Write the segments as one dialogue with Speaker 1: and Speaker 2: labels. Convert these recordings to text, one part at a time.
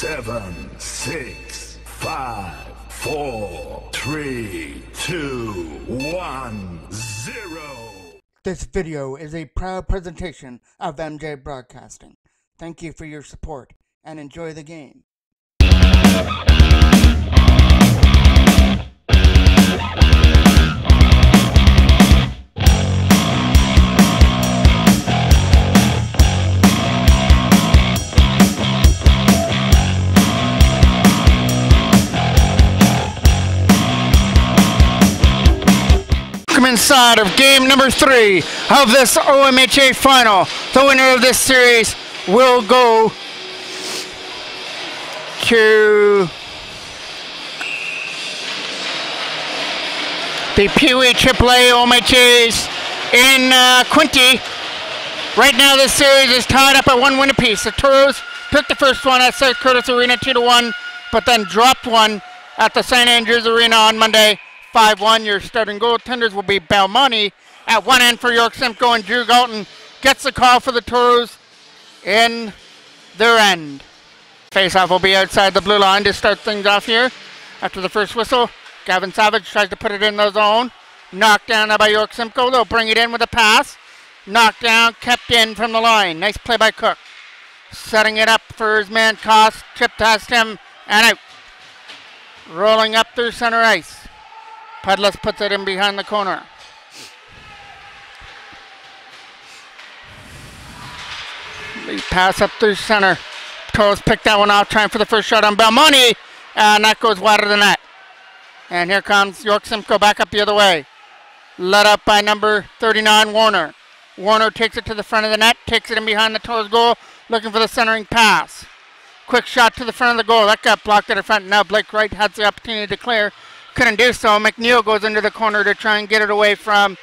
Speaker 1: 7, 6, 5, 4, 3, 2, 1, 0.
Speaker 2: This video is a proud presentation of MJ Broadcasting. Thank you for your support and enjoy the game. Inside of game number 3 of this OMHA final. The winner of this series will go to the Pee-wee AAA OMHAs in Quinty. Right now this series is tied up at 1 win apiece. The Toros took the first one at South Curtis Arena 2-1, but then dropped one at the St. Andrews Arena on Monday 5-1. Your starting goaltenders will be Belmonte at one end for York Simcoe, and Drew Galton gets the call for the Toros in their end. Face-off will be outside the blue line to start things off here. After the first whistle, Gavin Savage tries to put it in the zone. Knocked down by York Simcoe. They'll bring it in with a pass. Knocked down, kept in from the line. Nice play by Cook. Setting it up for his man Koss. Chip past him and out. Rolling up through center ice. Pudless puts it in behind the corner. The pass up through center. Toros picked that one off, trying for the first shot on Belmonte, and that goes wide of the net. And here comes York Simcoe back up the other way. Led up by number 39, Warner. Warner takes it to the front of the net, takes it in behind the Toros goal, looking for the centering pass. Quick shot to the front of the goal. That got blocked at the front. Now Blake Wright has the opportunity to clear. Couldn't do so. McNeil goes into the corner to try and get it away from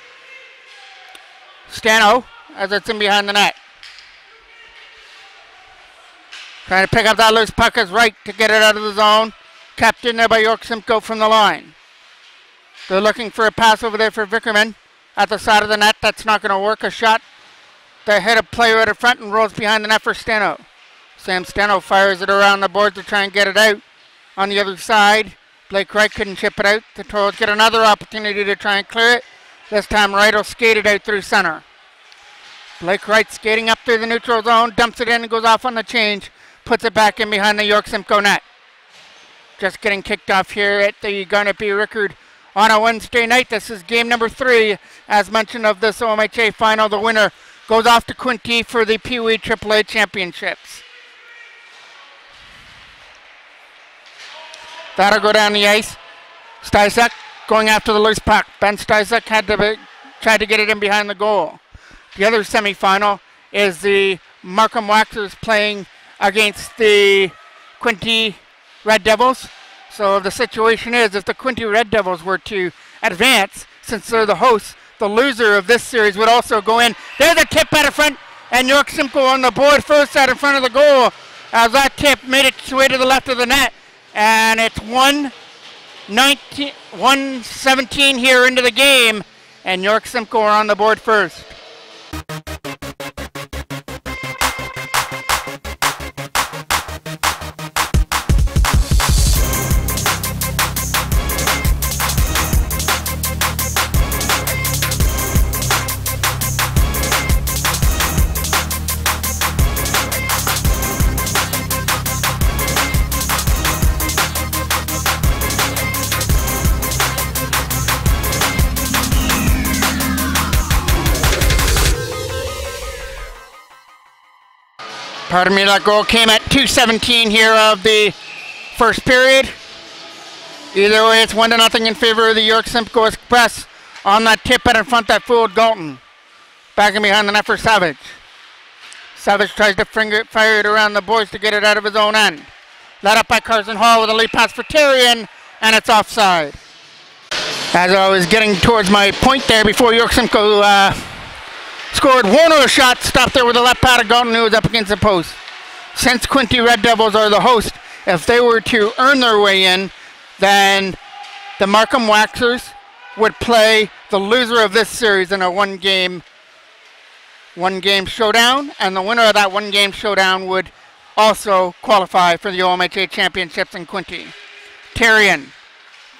Speaker 2: Stano as it's in behind the net. Trying to pick up that loose puck is Wright to get it out of the zone. Kept in there by York Simcoe from the line. They're looking for a pass over there for Vickerman at the side of the net. That's not going to work. A shot. They hit a player at the front and rolls behind the net for Stano. Sam Stano fires it around the board to try and get it out on the other side. Blake Wright couldn't chip it out. The Toros get another opportunity to try and clear it. This time Wright will skate it out through center. Blake Wright skating up through the neutral zone, dumps it in and goes off on the change. Puts it back in behind the York Simcoe net. Just getting kicked off here at the Garnet B. Rickard on a Wednesday night. This is game number 3, as mentioned, of this OMHA final. The winner goes off to Quinty for the Pee-wee AAA championships. That'll go down the ice. Stysek going after the loose puck. Ben Stysek tried to get it in behind the goal. The other semifinal is the Markham Waxers playing against the Quinty Red Devils. So the situation is, if the Quinty Red Devils were to advance, since they're the hosts, the loser of this series would also go in. There's a tip out of front, and York Simcoe on the board first out in front of the goal as that tip made its way to the left of the net. And it's 1:17 here into the game, and York Simcoe are on the board first. Pardon me, that goal came at 2:17 here of the first period. Either way, it's 1-0 in favor of the York Simcoe Express on that tip out in front that fooled Galton. Back in behind the net for Savage. Savage tries to fire it around the boards to get it out of his own end. Led up by Carson Hall with a lead pass for Terrian, and it's offside. As I was getting towards my point there before York Simcoe scored, Warner a shot, stopped there with a left pad of Galton, who was up against the post. Since Quinty Red Devils are the host, if they were to earn their way in, then the Markham Waxers would play the loser of this series in a one-game showdown, and the winner of that one-game showdown would also qualify for the OMHA Championships in Quinte. Tyrion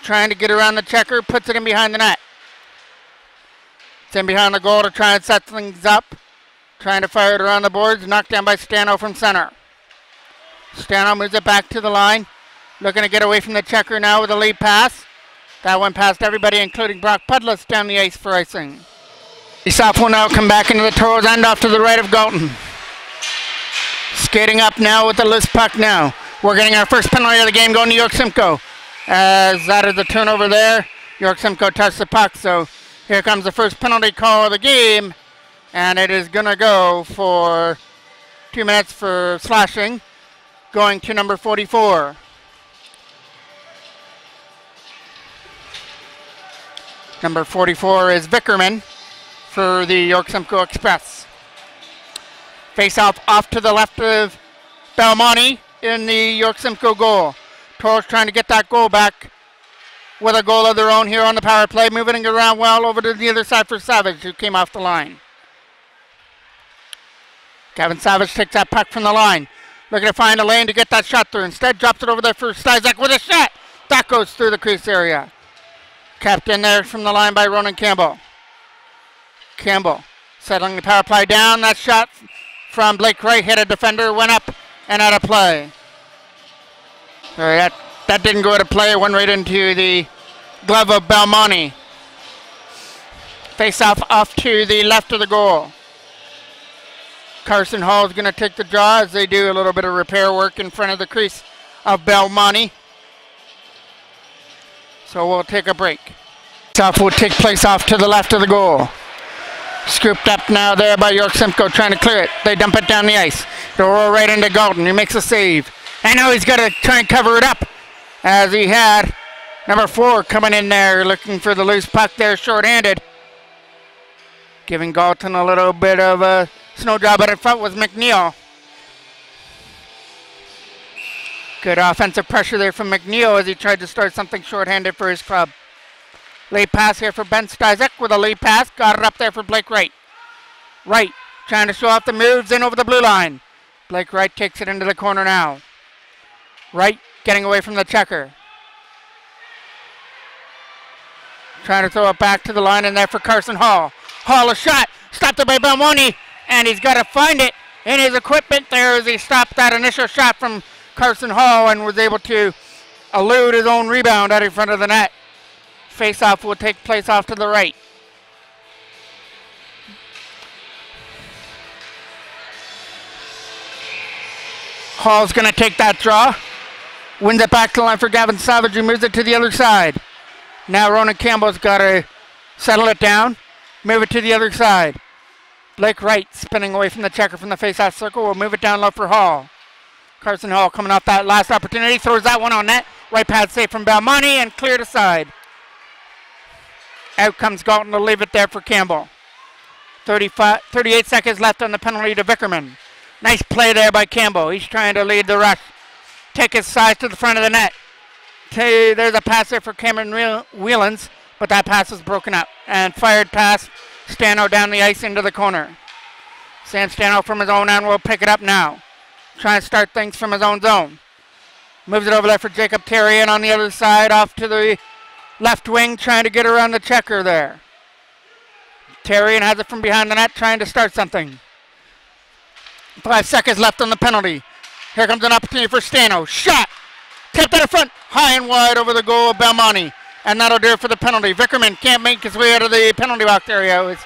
Speaker 2: trying to get around the checker, puts it in behind the net. It's in behind the goal to try and set things up. Trying to fire it around the boards, knocked down by Stano from center. Stano moves it back to the line. Looking to get away from the checker now with a lead pass. That one past everybody, including Brock Pudlis, down the ice for icing. Face-off will now come back into the Toros end off to the right of Galton. Skating up now with the loose puck now. We're getting our first penalty of the game going to York Simcoe. As that is the turnover there. York Simcoe touched the puck, so here comes the first penalty call of the game. And it is going to go for 2 minutes for slashing. Going to number 44. Number 44 is Vickerman for the York Simcoe Express. Face-off off to the left of Belmonte in the York Simcoe goal. Toros trying to get that goal back with a goal of their own here on the power play. Moving it around well over to the other side for Savage, who came off the line. Gavin Savage takes that puck from the line. Looking to find a lane to get that shot through. Instead, drops it over there for Stizek with a shot. That goes through the crease area. Kept in there from the line by Ronan Campbell. Campbell settling the power play down. That shot from Blake Wright hit a defender, went up and out of play. Sorry, that didn't go out of play. It went right into the glove of Belmonte. Face off to the left of the goal. Carson Hall is going to take the draw as they do a little bit of repair work in front of the crease of Belmonte. So we'll take a break. Face-off will take place off to the left of the goal. Scooped up now there by York Simcoe trying to clear it. They dump it down the ice. They'll roll right into Galton. He makes a save. And now he's got to try and cover it up as he had number 4 coming in there looking for the loose puck there short-handed. Giving Galton a little bit of a snow job, but in front was McNeil. Good offensive pressure there from McNeil as he tried to start something short-handed for his club. Late pass here for Ben Stizek with a lead pass. Got it up there for Blake Wright. Wright trying to show off the moves in over the blue line. Blake Wright takes it into the corner now. Wright getting away from the checker. Trying to throw it back to the line in there for Carson Hall. Hall a shot. Stopped it by Belmonte. And he's got to find it in his equipment there as he stopped that initial shot from Carson Hall and was able to elude his own rebound out in front of the net. Face-off will take place off to the right. Hall's going to take that draw. Wins it back to the line for Gavin Savage, who moves it to the other side. Now Ronan Campbell's got to settle it down, move it to the other side. Blake Wright spinning away from the checker from the face-off circle. Will move it down low for Hall. Carson Hall coming off that last opportunity. Throws that one on net. Right pad save from Belmonte and cleared aside. Out comes Galton to leave it there for Campbell. 38 seconds left on the penalty to Vickerman. Nice play there by Campbell. He's trying to lead the rush. Take his size to the front of the net. There's a pass there for Cameron Whelans, but that pass is broken up. And fired pass, Stano down the ice into the corner. Sam Stano from his own end will pick it up now. Trying to start things from his own zone. Moves it over there for Jacob Terrian on the other side, off to the left wing, trying to get around the checker there. Terrian has it from behind the net, trying to start something. 5 seconds left on the penalty. Here comes an opportunity for Stano. Shot! Tipped out of front, high and wide over the goal of Belmonte. And that'll do it for the penalty. Vickerman can't make his way out of the penalty box area. It's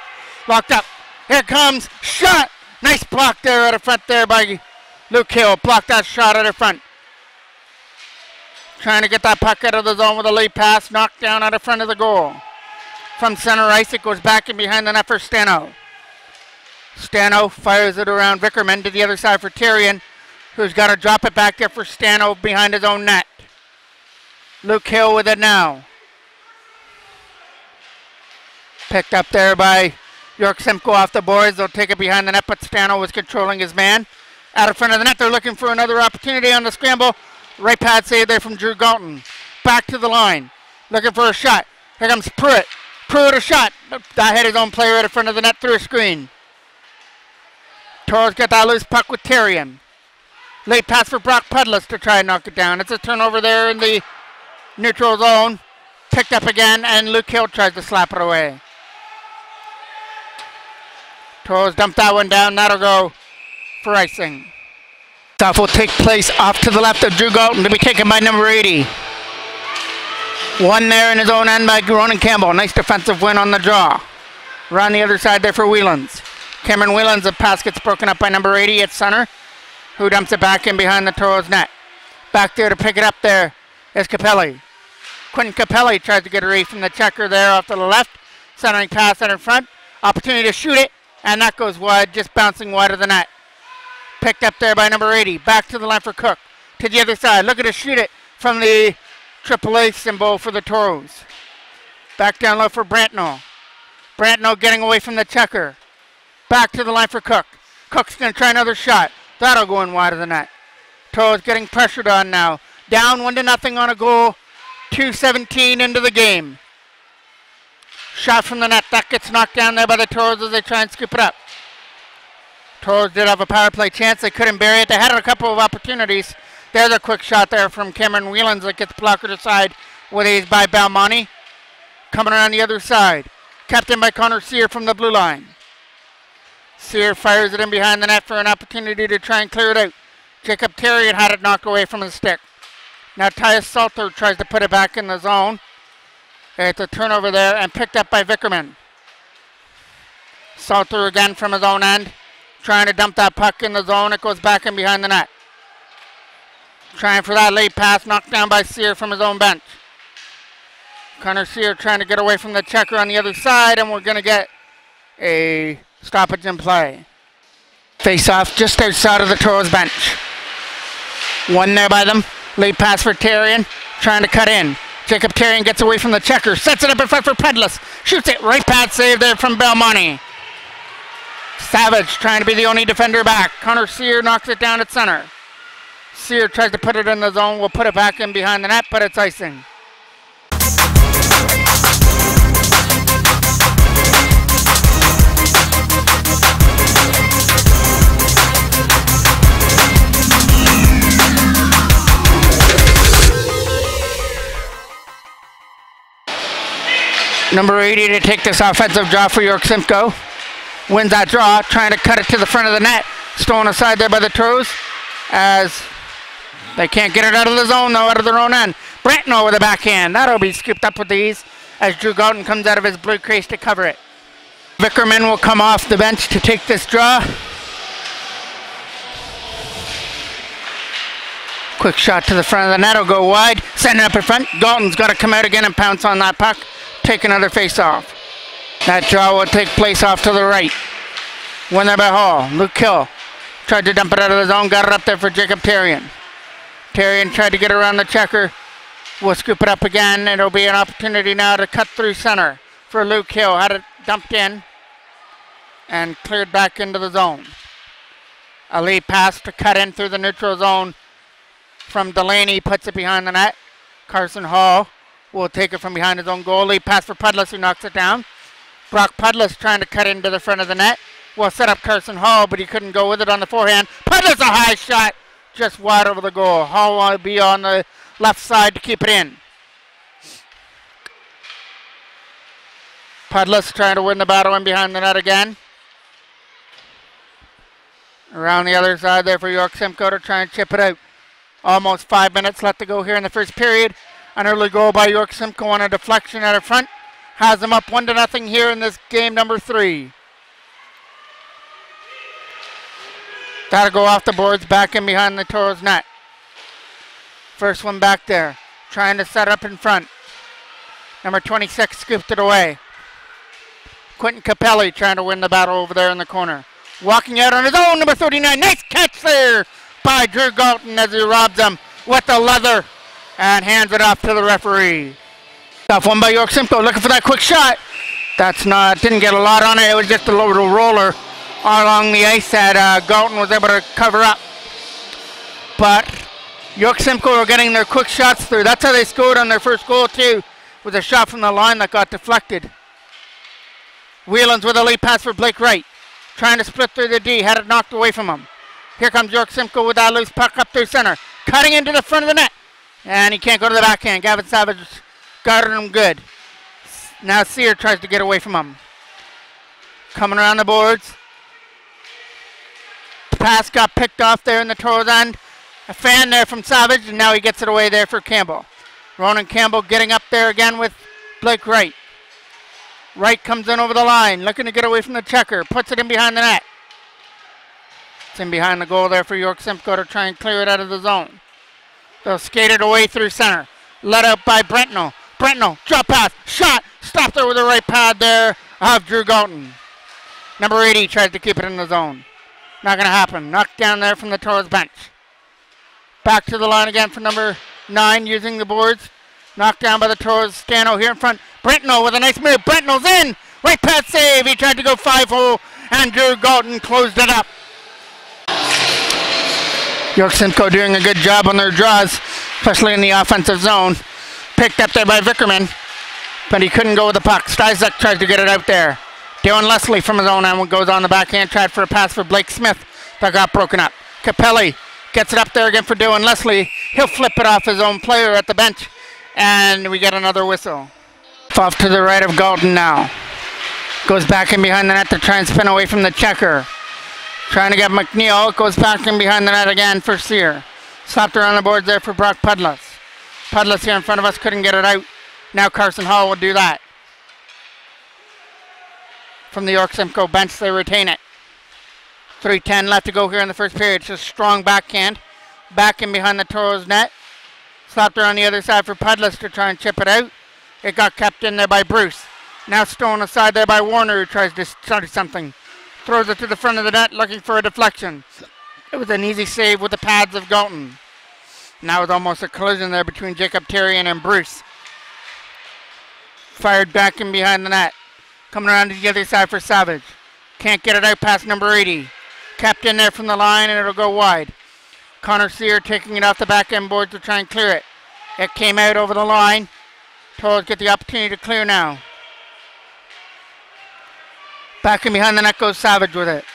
Speaker 2: locked up. Here it comes. Shot! Nice block there out of front there by Luke Hill. Blocked that shot out of front. Trying to get that puck out of the zone with a late pass. Knocked down out of front of the goal. From center ice, it goes back in behind the net for Stano. Stano fires it around Vickerman to the other side for Tyrion, who's got to drop it back there for Stano behind his own net. Luke Hill with it now. Picked up there by York Simcoe off the boards. They'll take it behind the net, but Stano was controlling his man. Out in front of the net, they're looking for another opportunity on the scramble. Right pad save there from Drew Galton. Back to the line. Looking for a shot. Here comes Pruitt. Pruitt a shot. That hit his own player right in front of the net through a screen. Toros got that loose puck with Tyrion. Late pass for Brock Pudlis to try and knock it down. It's a turnover there in the neutral zone. Picked up again, and Luke Hill tries to slap it away. Toros dump that one down. That'll go for icing. Stuff will take place off to the left of Drew Galton to be taken by number 80. One there in his own end by Ronan Campbell. Nice defensive win on the draw. Around the other side there for Whelans. Cameron Whelans, the pass gets broken up by number 80 at center, who dumps it back in behind the Toros net. Back there to pick it up there is Capelli. Quentin Capelli tries to get away from the checker there off to the left. Centering pass out in front. Opportunity to shoot it, and that goes wide, just bouncing wide of the net. Picked up there by number 80. Back to the line for Cook. To the other side. Looking to shoot it from the AAA symbol for the Toros. Back down low for Brantno. Brantno getting away from the checker. Back to the line for Cook. Cook's going to try another shot. That'll go in wide of the net. Toros getting pressured on now. Down 1-0 on a goal. 2:17 into the game. Shot from the net. That gets knocked down there by the Toros as they try and scoop it up. Toros did have a power play chance. They couldn't bury it. They had a couple of opportunities. There's a quick shot there from Cameron Whelans that gets blocked aside with aid by Balmonte. Coming around the other side. Captained by Connor Sear from the blue line. Sear fires it in behind the net for an opportunity to try and clear it out. Jacob Terry had it knocked away from his stick. Now Tyus Salter tries to put it back in the zone. It's a turnover there and picked up by Vickerman. Salter again from his own end. Trying to dump that puck in the zone. It goes back in behind the net. Trying for that late pass. Knocked down by Sear from his own bench. Connor Sear trying to get away from the checker on the other side, and we're going to get a stoppage in play. Face off just outside of the Toros bench. One there by them. Late pass for Terrian. Trying to cut in. Jacob Terrian gets away from the checker. Sets it up in front for Pudlis. Shoots it. Right pad save there from Belmonte. Savage trying to be the only defender back. Connor Sear knocks it down at center. Sear tries to put it in the zone. We'll put it back in behind the net, but it's icing. Number 80 to take this offensive draw for York Simcoe. Wins that draw, trying to cut it to the front of the net. Stolen aside there by the Toros as they can't get it out of the zone, though, out of their own end. Brantno with a backhand. That'll be scooped up with ease as Drew Galton comes out of his blue crease to cover it. Vickerman will come off the bench to take this draw. Quick shot to the front of the net will go wide. Send it up in front. Galton's got to come out again and pounce on that puck. Take another face off. That draw will take place off to the right. One there by Hall. Luke Hill tried to dump it out of the zone. Got it up there for Jacob Terrian. Terrian tried to get around the checker. We'll scoop it up again. It'll be an opportunity now to cut through center for Luke Hill. Had it dumped in and cleared back into the zone. A lead pass to cut in through the neutral zone from Delaney. Puts it behind the net. Carson Hall will take it from behind his own goal. Lead pass for Pudlis, who knocks it down. Brock Pudlis trying to cut into the front of the net. Will set up Carson Hall, but he couldn't go with it on the forehand. Pudlis a high shot, just wide over the goal. Hall will be on the left side to keep it in. Pudlis trying to win the battle in behind the net again. Around the other side there for York Simcoe to try and chip it out. Almost 5 minutes left to go here in the first period. An early goal by York Simcoe on a deflection out of front. Has them up 1-0 here in this game number 3. That'll go off the boards back in behind the Toros net. First one back there. Trying to set up in front. Number 26 scooped it away. Quentin Capelli trying to win the battle over there in the corner. Walking out on his own, number 39. Nice catch there by Drew Galton as he robs him with the leather and hands it off to the referee. Tough one by York Simcoe, looking for that quick shot. Didn't get a lot on it. It was just a little roller along the ice that Galton was able to cover up. But York Simcoe are getting their quick shots through. That's how they scored on their first goal too, with a shot from the line that got deflected. Whelans with a lead pass for Blake Wright. Trying to split through the D, had it knocked away from him. Here comes York Simcoe with that loose puck up through center. Cutting into the front of the net. And he can't go to the backhand. Gavin Savage guarded him good. Now Sear tries to get away from him. Coming around the boards. Pass got picked off there in the Toros end. A fan there from Savage, and now he gets it away there for Campbell. Ronan Campbell getting up there again with Blake Wright. Wright comes in over the line, looking to get away from the checker. Puts it in behind the net. It's in behind the goal there for York Simcoe to try and clear it out of the zone. They'll skate it away through center. Let out by Brentnell. Brentnell, drop pass, shot. Stopped there with the right pad there of Drew Galton. Number 80 tries to keep it in the zone. Not going to happen. Knocked down there from the Toros bench. Back to the line again for number 9 using the boards. Knocked down by the Toros. Stano here in front. Brentnell with a nice move. Brentnell's in. Right pad save. He tried to go 5-0 and Drew Galton closed it up. York Simcoe doing a good job on their draws, especially in the offensive zone. Picked up there by Vickerman, but he couldn't go with the puck. Stizek tries to get it out there. Dylan Leslie from his own end goes on the backhand, tried for a pass for Blake Smith that got broken up. Capelli gets it up there again for Dylan Leslie. He'll flip it off his own player at the bench, and we get another whistle. Off to the right of Galton now. Goes back in behind the net to try and spin away from the checker. Trying to get McNeil. Goes back in behind the net again for Sear. Slapped around the boards there for Brock Pudless. Pudless here in front of us couldn't get it out. Now Carson Hall will do that. From the York Simcoe bench, they retain it. 3:10 left to go here in the first period. It's a strong backhand. Back in behind the Toros net. Slapped her on the other side for Pudless to try and chip it out. It got kept in there by Bruce. Now stolen aside there by Warner, who tries to study something. Throws it to the front of the net looking for a deflection. It was an easy save with the pads of Galton. Now it's almost a collision there between Jacob Terrian and Bruce. Fired back in behind the net. Coming around to the other side for Savage. Can't get it out past number 80. Kept in there from the line and it'll go wide. Connor Sear taking it off the back end board to try and clear it. It came out over the line. Toros get the opportunity to clear now. Back in behind the net goes Savage with it.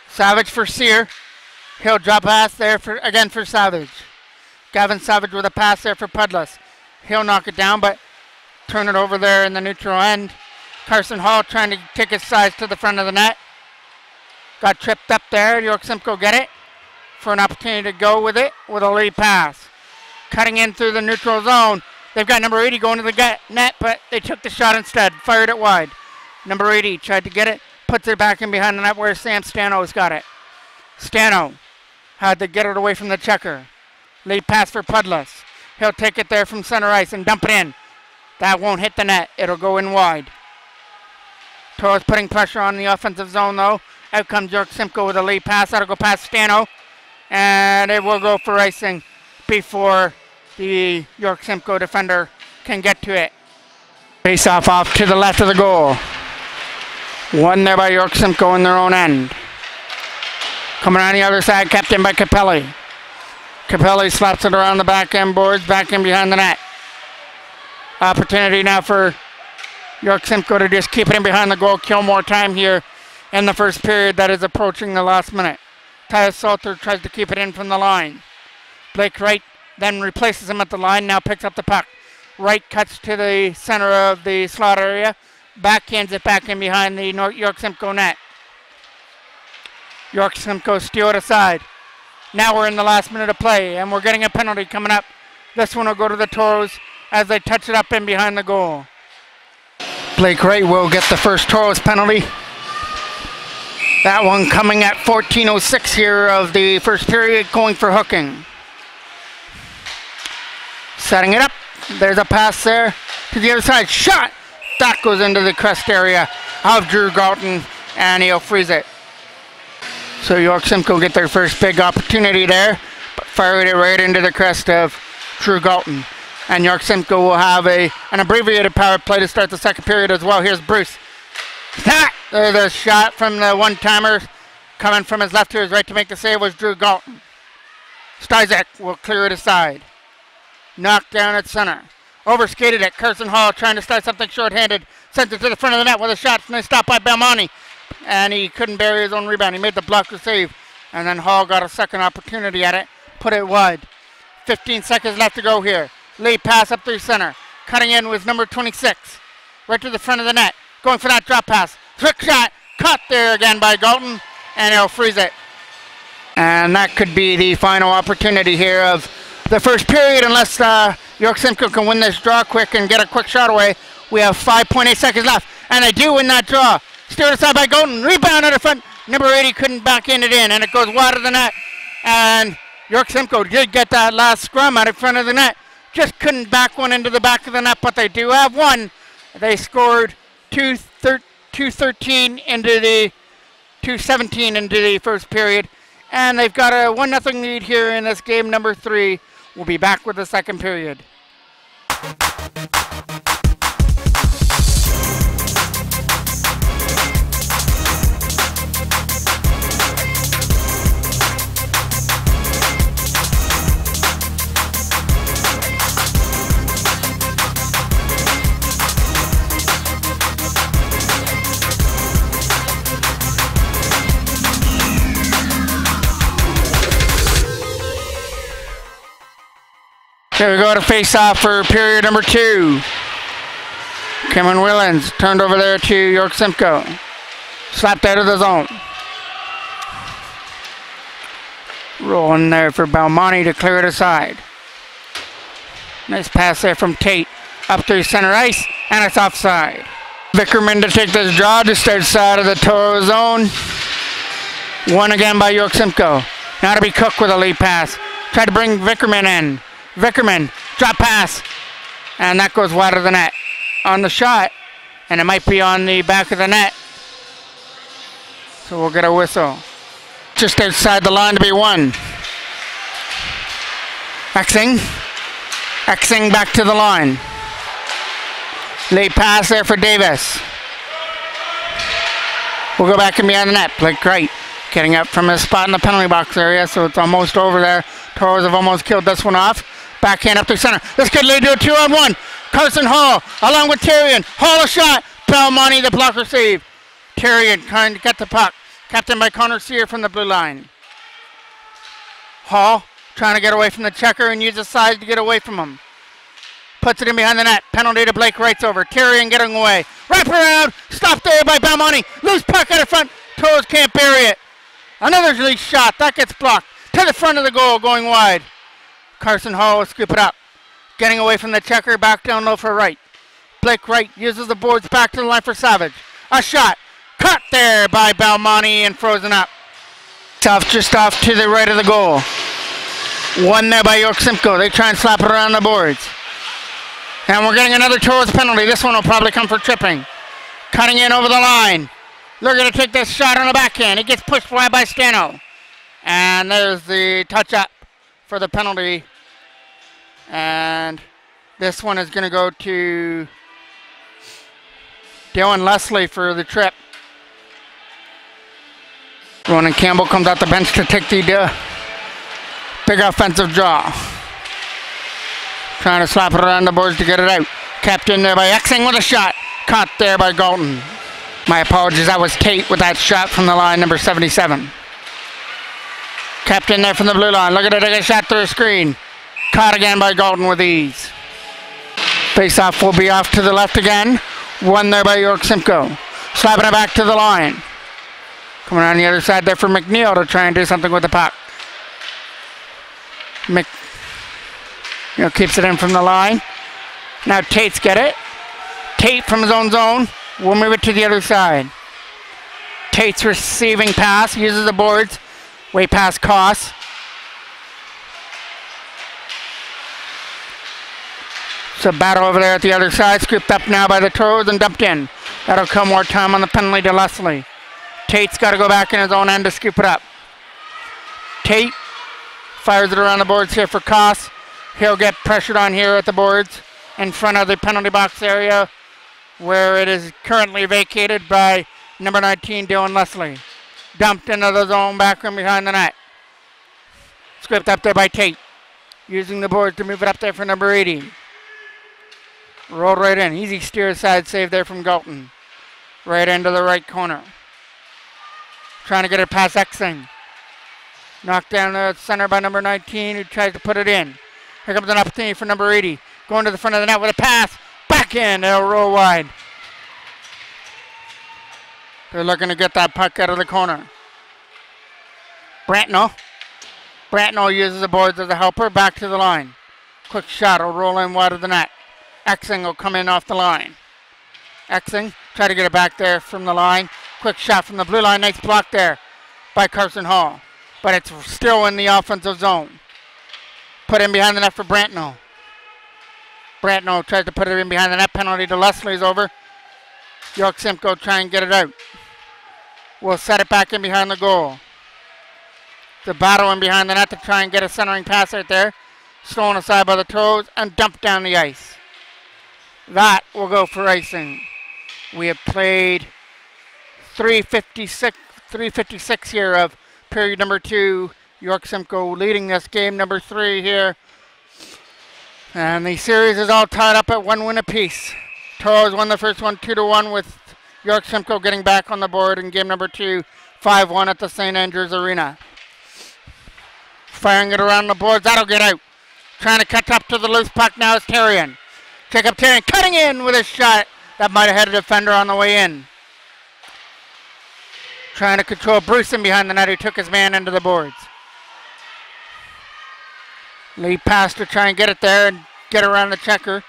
Speaker 2: Savage for Sear. He'll drop pass there again for Savage. Gavin Savage with a pass there for Pudless. He'll knock it down, but turn it over there in the neutral end. Carson Hall trying to take his size to the front of the net. Got tripped up there. York Simcoe get it for an opportunity to go with it with a lead pass. Cutting in through the neutral zone. They've got number 80 going to the net, but they took the shot instead. Fired it wide. Number 80 tried to get it. Puts it back in behind the net where Sam Stano's got it. Stano had to get it away from the checker. Lead pass for Pudless. He'll take it there from center ice and dump it in. That won't hit the net. It'll go in wide. Toros putting pressure on the offensive zone though. Out comes York Simcoe with a lead pass. That'll go past Stano. And it will go for icing before the York Simcoe defender can get to it. Face off to the left of the goal. Won there by York Simcoe in their own end. Coming on the other side, kept in by Capelli. Capelli slaps it around the back end boards, back in behind the net. Opportunity now for York Simcoe to just keep it in behind the goal, kill more time here in the first period that is approaching the last minute. Tyus Salter tries to keep it in from the line. Blake Wright then replaces him at the line, now picks up the puck. Wright cuts to the center of the slot area. Backhands it back in behind the York Simcoe net. York Simcoe steal it aside. Now we're in the last minute of play, and we're getting a penalty coming up. This one will go to the Toros as they touch it up in behind the goal. Blake Wright will get the first Toros penalty. That one coming at 14:06 here of the first period, going for hooking. Setting it up. There's a pass there to the other side. Shot! That goes into the crest area of Drew Galton, and he'll freeze it. So York Simcoe get their first big opportunity there, but fired it right into the crest of Drew Galton. And York Simcoe will have an abbreviated power play to start the second period as well. Here's Bruce. There's a shot from the one-timer. Coming from his left to his right to make the save was Drew Galton. Stizek will clear it aside. Knocked down at center. Overskated it. Carson Hall trying to start something short-handed. Sent it to the front of the net with a shot. Nice stop by Belmonte. And he couldn't bury his own rebound. He made the blocker save And then Hall got a second opportunity at it. Put it wide. 15 seconds left to go here. Lead pass up through center. Cutting in with number 26. Right to the front of the net. Going for that drop pass. Trick shot. Caught there again by Galton. And he'll freeze it. And that could be the final opportunity here of the first period, unless York Simcoe can win this draw quick and get a quick shot away. We have 5.8 seconds left. And they do win that draw. Steered aside by Galton. Rebound at the front. Number 80 couldn't back in it in. And it goes wide of the net. And York Simcoe did get that last scrum out in front of the net. Just couldn't back one into the back of the net, but they do have one. They scored 2-13 into the 2-17 into the first period. And they've got a 1-0 lead here in this game number 3. We'll be back with the second period. Here we go to face off for period number 2. Cameron Willens turned over there to York Simcoe. Slapped out of the zone. Rolling there for Belmonte to clear it aside. Nice pass there from Tate. Up through center ice, and it's offside. Vickerman to take this draw just outside of the Toros zone. Won again by York Simcoe. Now to be Cook with a lead pass. Tried to bring Vickerman in. Vickerman, drop pass, and that goes wide of the net on the shot, and it might be on the back of the net, so we'll get a whistle. Just outside the line to be won. Exing back to the line. Late pass there for Davis. We'll go back and behind the net. Blake Wright getting up from his spot in the penalty box area, so it's almost over there. Toros have almost killed this one off. Backhand up through center. This could lead to a 2-on-1. Carson Hall along with Tyrion. Hall a shot. Belmonte the blocker save. Tyrion trying to get the puck. Captained by Connor Sear from the blue line. Hall trying to get away from the checker and use his size to get away from him. Puts it in behind the net. Penalty to Blake Wright's over. Tyrion getting away. Wrap around. Stopped there by Belmonte. Loose puck out of front. Toros can't bury it. Another lead shot. That gets blocked. To the front of the goal going wide. Carson Hall will scoop it up. Getting away from the checker, back down low for Wright. Blake Wright uses the boards back to the line for Savage. A shot. Cut there by Belmonte and frozen up. Just off to the right of the goal. One there by York Simcoe. They try and slap it around the boards. And we're getting another Toros penalty. This one will probably come for tripping. Cutting in over the line. They're going to take this shot on the backhand. It gets pushed wide by Stano. And there's the touch up for the penalty. And this one is going to go to Dylan Leslie for the trip. Ronan Campbell comes out the bench to take the big offensive draw. Trying to slap it around the boards to get it out. Kept in there by Exing with a shot. Caught there by Galton. My apologies, that was Tate with that shot from the line, number 77. Kept in there from the blue line. Look at it, take a shot through a screen. Caught again by Galton with ease. Face-off will be off to the left again. Won there by York Simcoe. Slapping it back to the line. Coming on the other side there for McNeil to try and do something with the puck. Keeps it in from the line. Now Tate's got it. Tate from his own zone. We'll move it to the other side. Tate's receiving pass. Uses the boards. Way past Koss. It's a battle over there at the other side. Scooped up now by the Toros and dumped in. That'll come more time on the penalty to Leslie. Tate's got to go back in his own end to scoop it up. Tate fires it around the boards here for Koss. He'll get pressured on here at the boards in front of the penalty box area where it is currently vacated by number 19, Dylan Leslie. Dumped into the zone back from behind the net. Scooped up there by Tate. Using the board to move it up there for number 80. Rolled right in. Easy steer side save there from Galton. Right into the right corner. Trying to get it past Exing. Knocked down the center by number 19, who tries to put it in. Here comes an opportunity for number 80. Going to the front of the net with a pass. Back in. It'll roll wide. They're looking to get that puck out of the corner. Brantnell. Brantnell uses the boards as a helper. Back to the line. Quick shot will roll in wide of the net. Exing will come in off the line. Exing, try to get it back there from the line. Quick shot from the blue line. Nice block there by Carson Hall. But it's still in the offensive zone. Put in behind the net for Brantnell. Brantnell tries to put it in behind the net. Penalty to Leslie's over. York Simcoe try and get it out. We'll set it back in behind the goal. The battle in behind the net to try and get a centering pass right there. Stolen aside by the Toros and dumped down the ice. That will go for icing. We have played 3:56 here of period number 2. York Simcoe leading this game, number 3 here. And the series is all tied up at 1 win apiece. Toros won the first one 2-1 with York Simcoe getting back on the board in game number 2, 5-1 at the St. Andrews Arena. Firing it around the boards, that'll get out. Trying to catch up to the loose puck now is Terrian. Jacob Terrian cutting in with a shot that might have had a defender on the way in. Trying to control Bruce in behind the net, who took his man into the boards. Lead pass to try and get it there and get around the checker.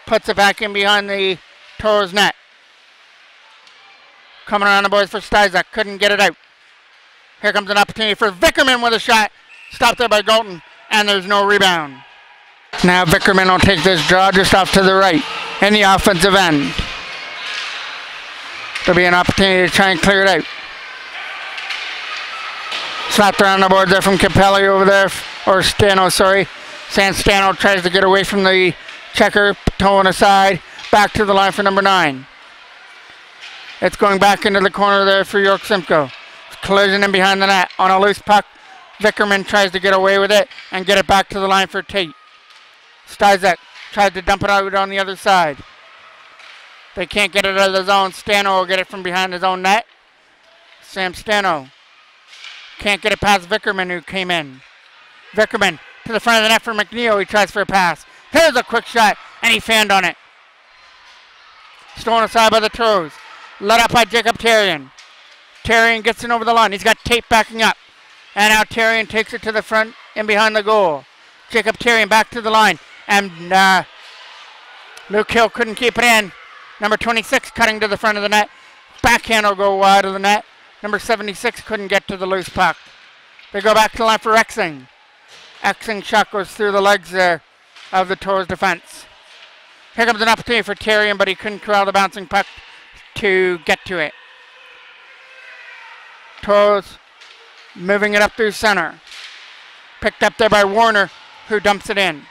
Speaker 2: Puts it back in behind the Toros net. Coming around the boards for Stizak. Couldn't get it out. Here comes an opportunity for Vickerman with a shot. Stopped there by Galton. And there's no rebound. Now Vickerman will take this draw just off to the right in the offensive end. There'll be an opportunity to try and clear it out. Slapped around the boards there from Capelli over there. Or Stano, sorry. Stano tries to get away from the checker. Towing aside. Back to the line for number 9. It's going back into the corner there for York Simcoe. Collision in behind the net on a loose puck. Vickerman tries to get away with it and get it back to the line for Tate. Stizek tried to dump it out on the other side. They can't get it out of the zone. Stano will get it from behind his own net. Sam Stano can't get it past Vickerman, who came in. Vickerman to the front of the net for McNeil. He tries for a pass. Here's a quick shot, and he fanned on it. Stolen aside by the Toros. Let up by Jacob Terrian. Terrian gets in over the line. He's got Tate backing up. And now Terrian takes it to the front and behind the goal. Jacob Terrian back to the line. And Luke Hill couldn't keep it in. Number 26 cutting to the front of the net. Backhand will go wide of the net. Number 76 couldn't get to the loose puck. They go back to the line for Exing. Exing shot goes through the legs there of the Toros defense. Here comes an opportunity for Terrian, but he couldn't corral the bouncing puck to get to it. Toros moving it up through center. Picked up there by Warner, who dumps it in.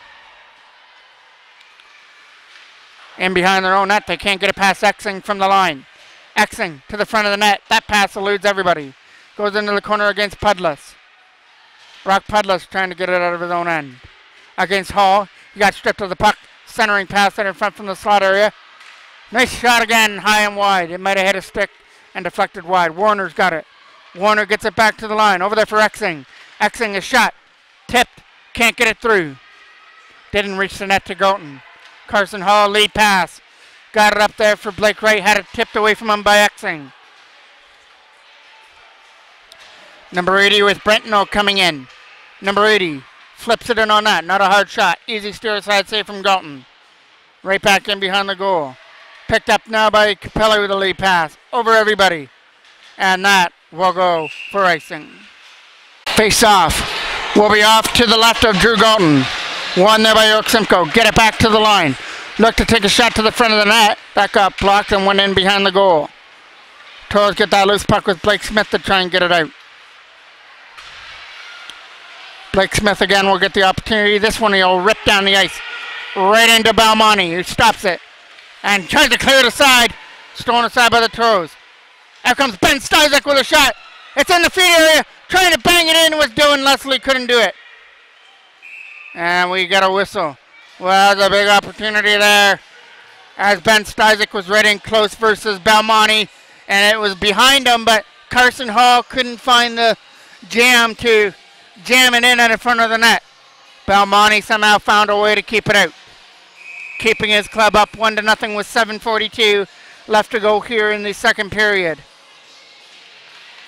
Speaker 2: In behind their own net, they can't get it past Exing from the line. Exing to the front of the net. That pass eludes everybody. Goes into the corner against Pudless. Brock Pudless trying to get it out of his own end. Against Hall. He got stripped of the puck. Centering pass that in front from the slot area. Nice shot again, high and wide. It might have hit a stick and deflected wide. Warner's got it. Warner gets it back to the line. Over there for Exing. Exing, a shot. Tipped. Can't get it through. Didn't reach the net to Galton. Carson Hall, lead pass. Got it up there for Blake Wright. Had it tipped away from him by Exing. Number 80 with Brentno coming in. Number 80 flips it in on that. Not a hard shot. Easy steer side save from Galton. Right back in behind the goal. Picked up now by Capelli with a lead pass. Over everybody. And that will go for icing. Face off. Will be off to the left of Drew Galton. One there by York Simcoe. Get it back to the line. Look to take a shot to the front of the net. That got blocked and went in behind the goal. Toros get that loose puck with Blake Smith to try and get it out. Blake Smith again will get the opportunity. This one he'll rip down the ice right into Balmonte, who stops it and tries to clear it aside. Stolen aside by the Toros. Here comes Ben Stizek with a shot. It's in the feed area. Trying to bang it in was Dylan Leslie. Couldn't do it. And we got a whistle. Well, there's a big opportunity there as Ben Stizek was right in close versus Balmonte. And it was behind him, but Carson Hall couldn't find the jamming in at the front of the net. Belmonte somehow found a way to keep it out, keeping his club up 1-0 with 7:42 left to go here in the second period.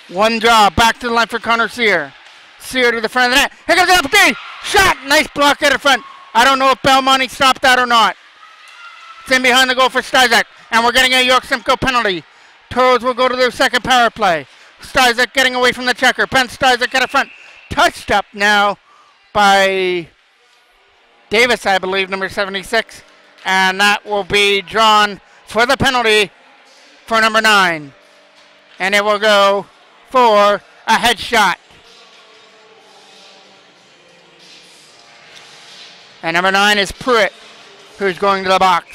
Speaker 2: One draw, back to the line for Connor Sear. Sear to the front of the net. Here comes the opportunity. Shot, nice block at the front. I don't know if Belmonte stopped that or not. It's in behind the goal for Stizek, and we're getting a York Simcoe penalty. Toros will go to their second power play. Stizek getting away from the checker. Ben Stizek at the front. Touched up now by Davis, I believe, number 76. And that will be drawn for the penalty for number 9. And it will go for a headshot. And number 9 is Pruitt, who's going to the box.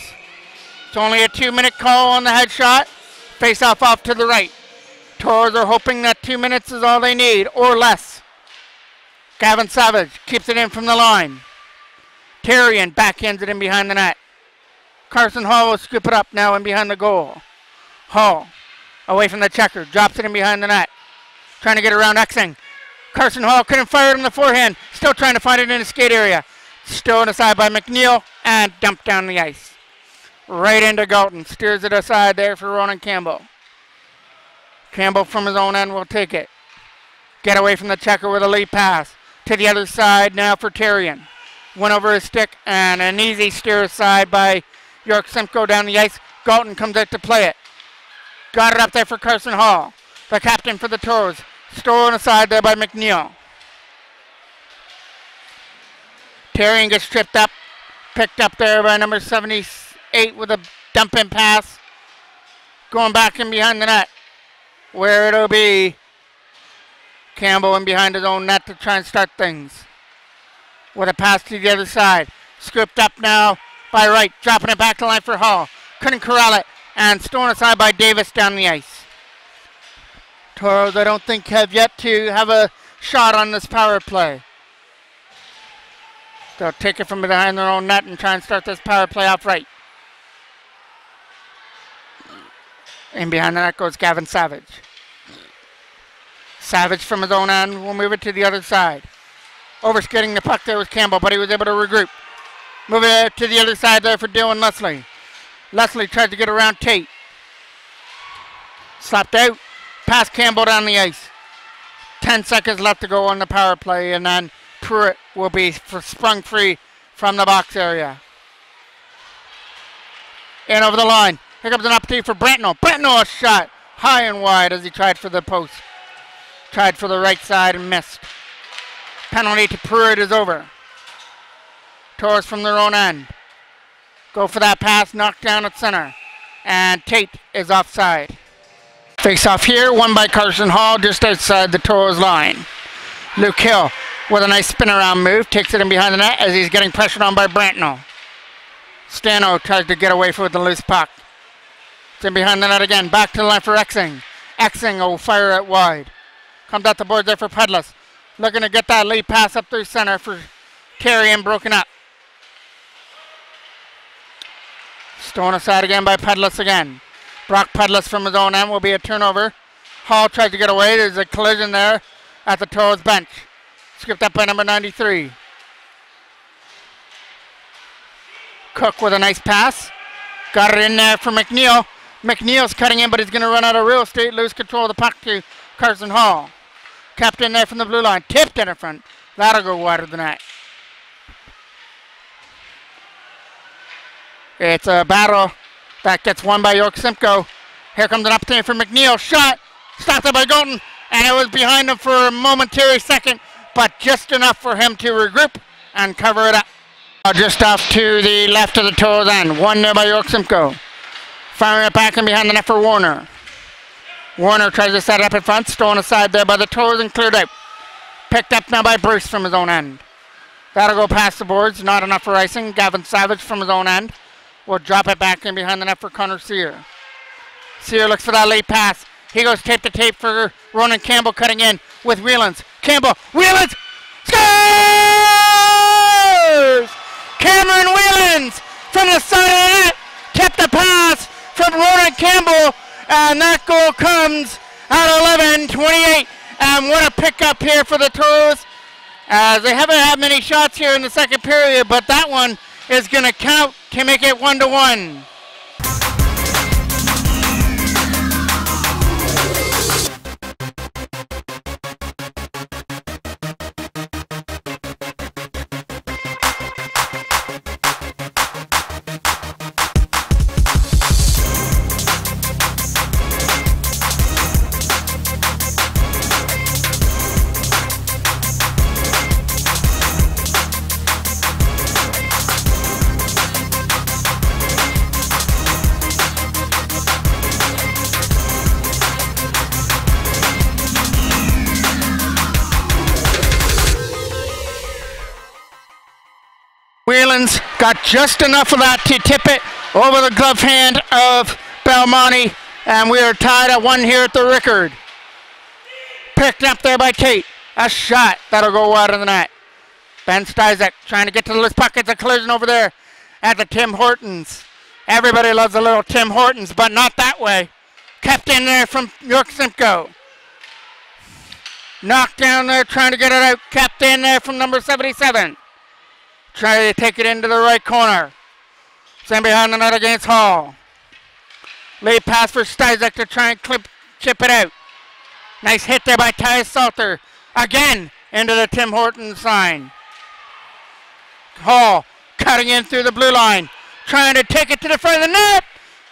Speaker 2: It's only a 2-minute call on the headshot. Face-off off to the right. Toros are hoping that 2 minutes is all they need, or less. Gavin Savage keeps it in from the line. Terrian backhands it in behind the net. Carson Hall will scoop it up now in behind the goal. Hall, away from the checker, drops it in behind the net. Trying to get around Exing. Carson Hall couldn't fire it on the forehand. Still trying to find it in the skate area. Stolen aside by McNeil and dumped down the ice. Right into Galton. Steers it aside there for Ronan Campbell. Campbell from his own end will take it. Get away from the checker with a lead pass. To the other side now for Terrian. Went over his stick and an easy steer aside by York Simcoe down the ice. Galton comes out to play it. Got it up there for Carson Hall, the captain for the Toros. Stolen aside there by McNeil. Terrian gets tripped up. Picked up there by number 78 with a dump-in pass. Going back in behind the net, where it'll be Campbell in behind his own net to try and start things. With a pass to the other side. Scooped up now by Wright. Dropping it back to the line for Hall. Couldn't corral it. And stolen aside by Davis down the ice. Toros, I don't think, have yet to have a shot on this power play. They'll take it from behind their own net and try and start this power play off right. In behind the net goes Gavin Savage. Savage from his own end will move it to the other side. Overskating the puck there was Campbell, but he was able to regroup. Move it to the other side there for Dylan Leslie. Leslie tried to get around Tate. Slapped out. Past Campbell down the ice. 10 seconds left to go on the power play, and then Pruitt will be sprung free from the box area. In over the line. Here comes an opportunity for Brentnell. Brentnell a shot high and wide as he tried for the post. Tried for the right side and missed. Penalty to Pruitt is over. Toros from their own end. Go for that pass, knocked down at center. And Tate is offside. Face off here, won by Carson Hall just outside the Toros line. Luke Hill with a nice spin around move, takes it in behind the net as he's getting pressured on by Brantnell. Stano tries to get away with the loose puck. It's in behind the net again, back to the line for Exing. Exing will fire it wide. Comes out the board there for Pedlis. Looking to get that lead pass up through center for Terry and broken up. Stolen aside again by Pedlis again. Brock Pedlis from his own end will be a turnover. Hall tries to get away. There's a collision there at the Toros bench. Skipped up by number 93. Cook with a nice pass. Got it in there for McNeil. McNeil's cutting in, but he's going to run out of real estate. Lose control of the puck to Carson Hall. Kept in there from the blue line. Tipped in the front. That'll go wide of the net. It's a battle that gets won by York Simcoe. Here comes an opportunity for McNeil. Shot. Stopped it by Golden. And it was behind him for a momentary second, but just enough for him to regroup and cover it up. Just off to the left of the Toros end. One there by York Simcoe. Firing it back in behind the net for Warner. Warner tries to set it up in front. Stolen aside there by the Toros and cleared out. Picked up now by Bruce from his own end. That'll go past the boards. Not enough for icing. Gavin Savage from his own end will drop it back in behind the net for Connor Sear. Sear looks for that late pass. He goes tape to tape for Ronan Campbell cutting in with Whelans. Campbell, Whelans, scores! Cameron Whelans from the side of the net kept the pass from Ronan Campbell, and that goal comes at 11:28 And what a pickup here for the Toros. They haven't had many shots here in the second period, but that one is going to count to make it 1-1. Whelan's got just enough of that to tip it over the glove hand of Belmonte, and we are tied at 1 here at the Rickard. Picked up there by Tate. A shot that'll go wide of the net. Ben Stizek trying to get to the loose puck. It's a collision over there at the Tim Hortons. Everybody loves a little Tim Hortons, but not that way. Kept in there from York Simcoe. Knocked down there trying to get it out. Kept in there from number 77. Trying to take it into the right corner. Send behind the net against Hall. Late pass for Stizek to try and chip it out. Nice hit there by Ty Salter. Again into the Tim Hortons sign. Hall cutting in through the blue line. Trying to take it to the front of the net.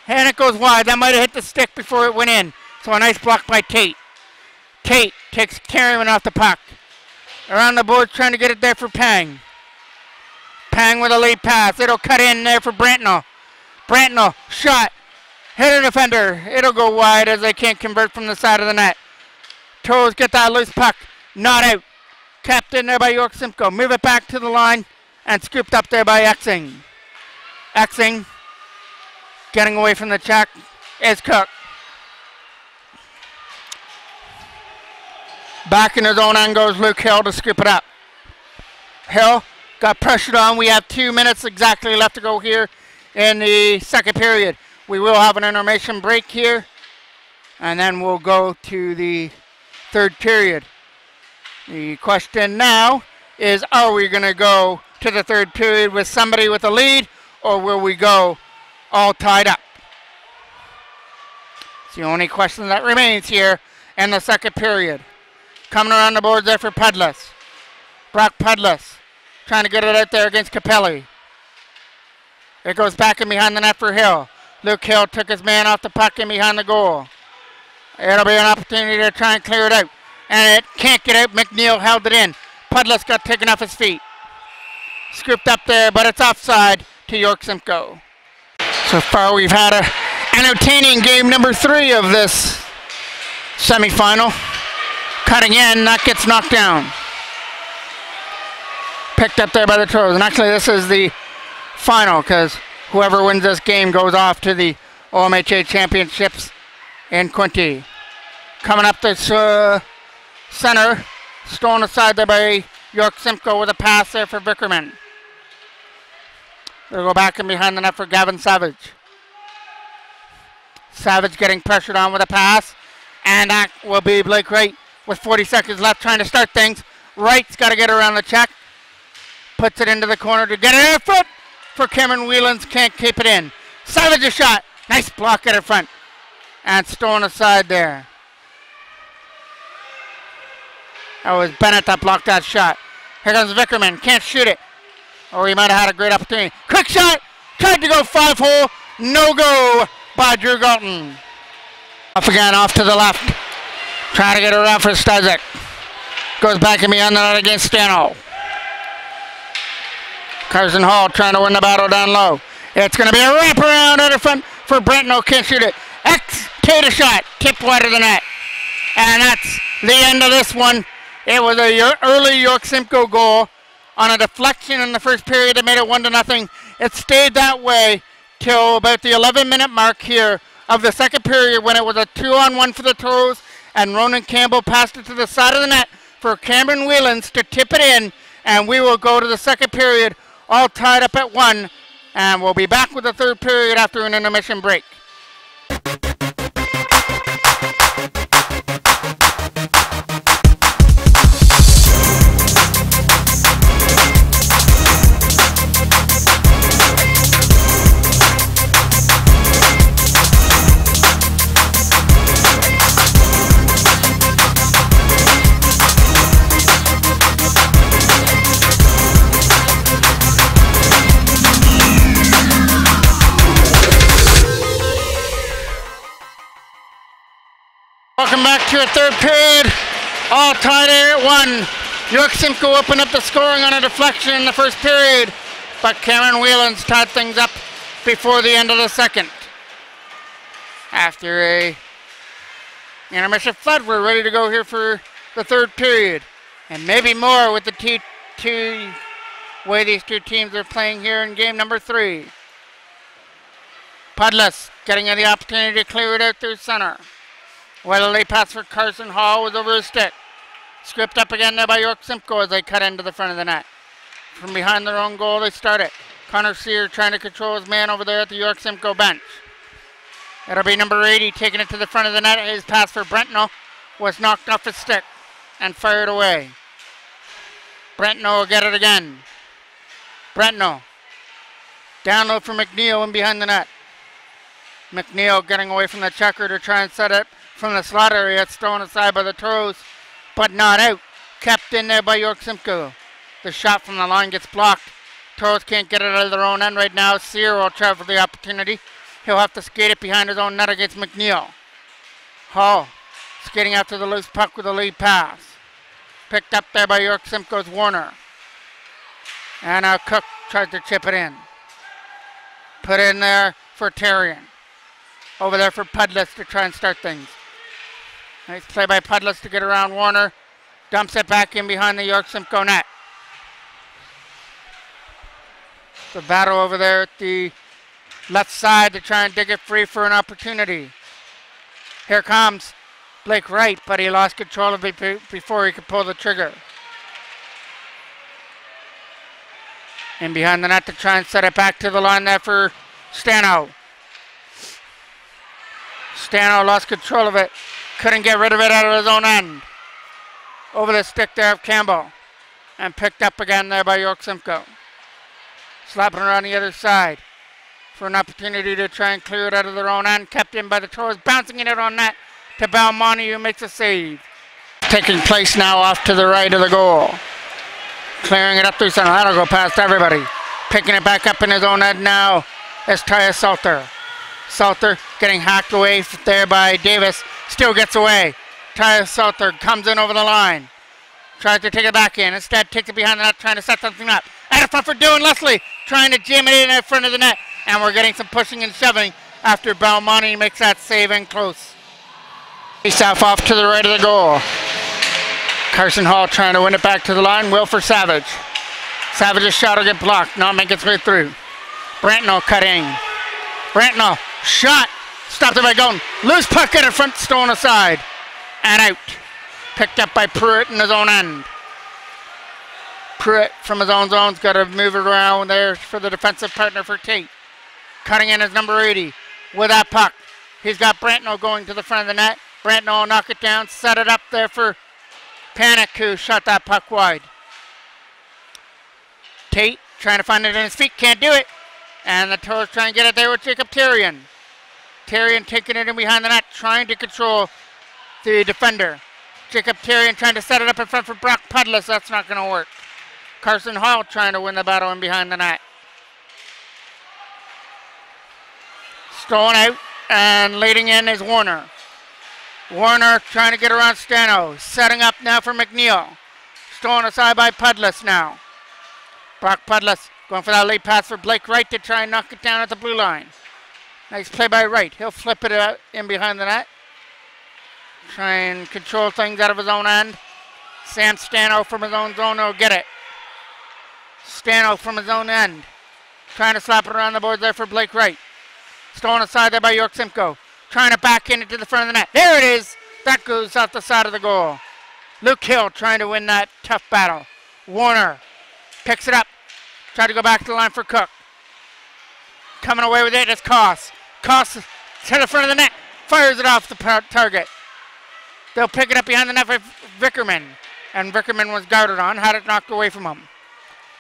Speaker 2: And it goes wide. That might have hit the stick before it went in. So a nice block by Tate. Tate takes carrying off the puck. Around the board trying to get it there for Pang. Pang with a late pass. It'll cut in there for Brantnell. Brantnell, shot. Hit a defender. It'll go wide as they can't convert from the side of the net. Toros get that loose puck. Not out. Kept in there by York Simcoe. Move it back to the line and scooped up there by Exing. Exing getting away from the check is Cook. Back in his own end goes Luke Hill to scoop it up. Hill got pressured on. We have 2 minutes exactly left to go here in the second period. We will have an intermission break here, and then we'll go to the third period. The question now is, are we going to go to the third period with somebody with a lead, or will we go all tied up? It's the only question that remains here in the second period. Coming around the boards there for Pudless. Brock Pudless trying to get it out there against Capelli. It goes back in behind the net for Hill. Luke Hill took his man off the puck in behind the goal. It'll be an opportunity to try and clear it out. And it can't get out. McNeil held it in. Pudless got taken off his feet. Scooped up there, but it's offside to York Simcoe. So far we've had an entertaining game number 3 of this semifinal. Cutting in, that gets knocked down. Picked up there by the Toros. And actually this is the final, because whoever wins this game goes off to the OMHA Championships in Quinte. Coming up this center, stolen aside there by York Simcoe with a pass there for Vickerman. They'll go back in behind the net for Gavin Savage. Savage getting pressured on with a pass, and that will be Blake Wright with 40 seconds left trying to start things. Wright's got to get around the check. Puts it into the corner to get it in front for Cameron Whelans. Can't keep it in. Savage a shot. Nice block at the front. And stolen aside there. That was Bennett that blocked that shot. Here comes Vickerman. Can't shoot it. Or he might have had a great opportunity. Quick shot. Tried to go 5-hole. No go by Drew Galton. Off again, off to the left. Trying to get it around for Stizek. Goes back in behind the net against Stano. Carson Hall trying to win the battle down low. It's going to be a wraparound at the front for Brentno. Can't shoot it. Tate a shot. Tipped wide of the net. And that's the end of this one. It was an early York Simcoe goal on a deflection in the first period that made it 1-0. It stayed that way till about the 11-minute mark here of the second period when it was a 2-on-1 for the Toros, and Ronan Campbell passed it to the side of the net for Cameron Whelans to tip it in, and we will go to the second period all tied up at 1, and we'll be back with the third period after an intermission break. Welcome back to a third period. All tied here at 1. York Simcoe opened up the scoring on a deflection in the first period, but Cameron Whelans tied things up before the end of the second. After a intermission flood, we're ready to go here for the third period, and maybe more with the way these two teams are playing here in game number 3. Pudless getting the opportunity to clear it out through center. Well, a late pass for Carson Hall was over his stick. Script up again there by York Simcoe as they cut into the front of the net. From behind their own goal, they start it. Connor Sear trying to control his man over there at the York Simcoe bench. It'll be number 80 taking it to the front of the net. His pass for Brentno was knocked off his stick and fired away. Brentno will get it again. Brentno. Down low for McNeil in behind the net. McNeil getting away from the checker to try and set it from the slot area. It's thrown aside by the Toros, but not out. Kept in there by York Simcoe. The shot from the line gets blocked. Toros can't get it out of their own end right now. Sear will travel the opportunity. He'll have to skate it behind his own net against McNeil. Hall skating after the loose puck with a lead pass. Picked up there by York Simcoe's Warner. And now Cook tries to chip it in. Put in there for Terrian. Over there for Pudless to try and start things. Nice play by Pudless to get around Warner. Dumps it back in behind the York Simcoe net. The battle over there at the left side to try and dig it free for an opportunity. Here comes Blake Wright, but he lost control of it before he could pull the trigger. In behind the net to try and set it back to the line there for Stano. Stano lost control of it. Couldn't get rid of it out of his own end. Over the stick there of Campbell. And picked up again there by York Simcoe. Slapping it on the other side for an opportunity to try and clear it out of their own end. Kept in by the Toros, bouncing it out on net to Balmonte, who makes a save. Taking place now off to the right of the goal. Clearing it up through center. That'll go past everybody. Picking it back up in his own end now is Tyus Salter. Salter getting hacked away there by Davis. Still gets away. Tyus Salter comes in over the line. Tries to take it back in. Instead takes it behind the net, trying to set something up. Out of front for Dylan Leslie. Trying to jam it in front of the net. And we're getting some pushing and shoving after Balmonte makes that save in close. Face-off off to the right of the goal. Carson Hall trying to win it back to the line. Will for Savage. Savage's shot will get blocked. Not make its way through. Brentno cutting. Brentno. Shot. Stopped it by Golden. Loose puck at the front, stolen aside. And out. Picked up by Pruitt in his own end. Pruitt from his own zone's got to move it around there for the defensive partner for Tate. Cutting in is number 80 with that puck. He's got Brentno going to the front of the net. Brentno will knock it down, set it up there for Panic, who shot that puck wide. Tate trying to find it in his feet, can't do it. And the Toros trying to get it there with Jacob Terrian. Terrian taking it in behind the net, trying to control the defender. Jacob Terrian trying to set it up in front for Brock Pudless. That's not going to work. Carson Hall trying to win the battle in behind the net. Stolen out, and leading in is Warner. Warner trying to get around Stano. Setting up now for McNeil. Stolen aside by Pudless now. Brock Pudless going for that late pass for Blake Wright to try and knock it down at the blue line. Nice play by Wright. He'll flip it out in behind the net. Try and control things out of his own end. Sam Stano from his own zone will get it. Stano from his own end. Trying to slap it around the boards there for Blake Wright. Stolen aside there by York Simcoe. Trying to back in it to the front of the net. There it is. That goes out the side of the goal. Luke Hill trying to win that tough battle. Warner picks it up. Tried to go back to the line for Cook. Coming away with it is Koss. Koss to the front of the net. Fires it off the target. They'll pick it up behind the net for Vickerman. And Vickerman was guarded on. Had it knocked away from him.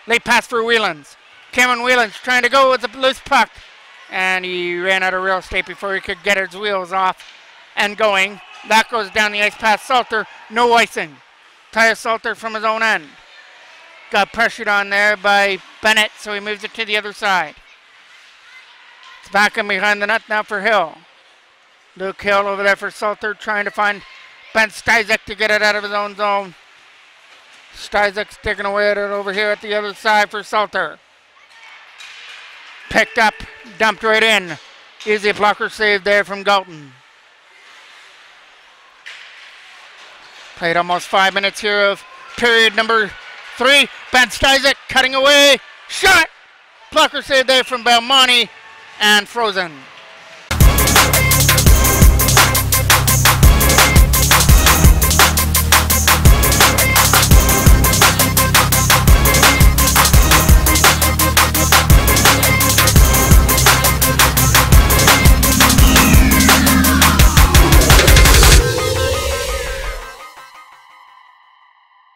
Speaker 2: Late pass for Whelans. Cameron Whelans trying to go with the loose puck. And he ran out of real estate before he could get his wheels off and going. That goes down the ice past Salter. No icing. Tyus Salter from his own end. Got pressured on there by Bennett, so he moves it to the other side. It's back in behind the net now for Hill. Luke Hill over there for Salter, trying to find Ben Stizek to get it out of his own zone. Stizek's taking away at it over here at the other side for Salter. Picked up, dumped right in. Easy blocker save there from Galton. Played almost 5 minutes here of period number 3. Ben Stizek cutting away. Shot! Blocker save there from Belmonte and frozen.